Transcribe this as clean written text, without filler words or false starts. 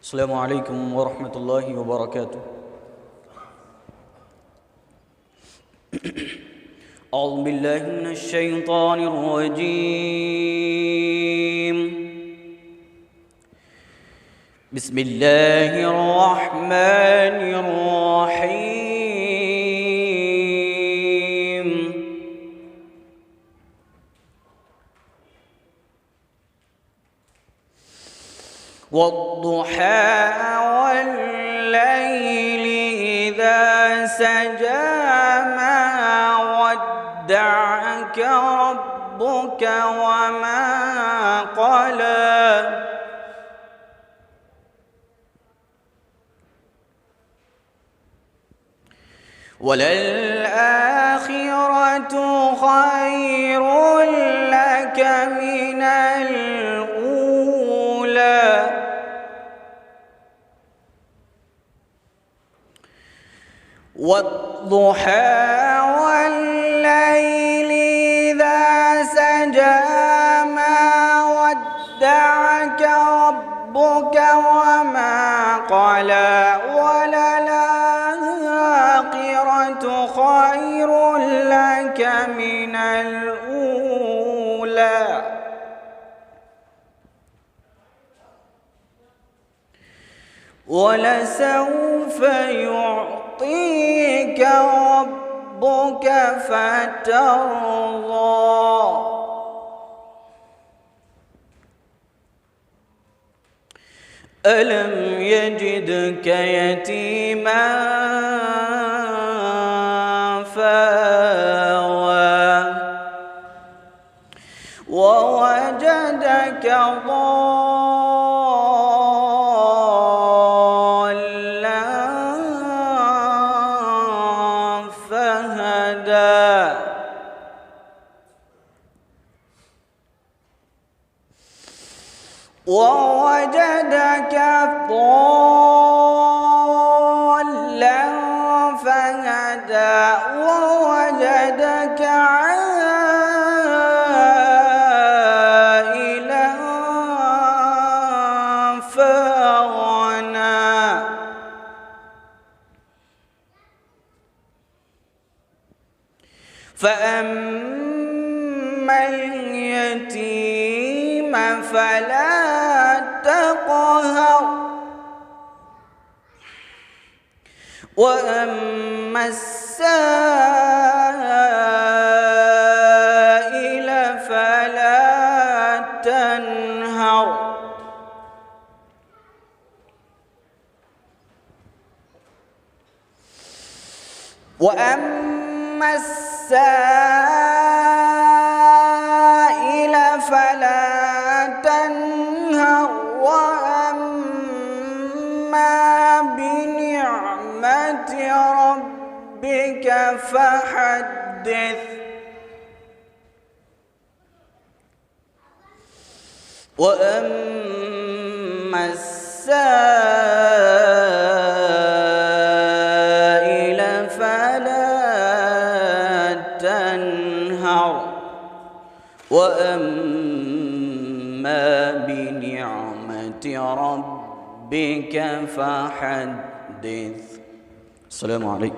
السلام عليكم ورحمة الله وبركاته. أعوذ بالله من الشيطان الرجيم. بسم الله الرحمن الرحيم. والضحى والليل إذا سجى ما ودعك ربك وما قلى وللآخرة خير لك من الأولى والضحى والليل إذا سجى ما ودعك ربك وما قلى وللآخرة خير لك من الأولى ولسوف يعطيك ربك فترضى ألم يجدك يتيما فآوى ووجدك ضالا فهدى ووجدك ضالا فهدى ووجدك عائلا فأغنى فأما اليتيم فلا تقهر وأما السائل فلا تنهر وأما السائل فلا تنهر وأما بنعمة ربك فحدث وأما السائل فلا تنهر وأما بنعمة ربك فحدث. السلام عليكم.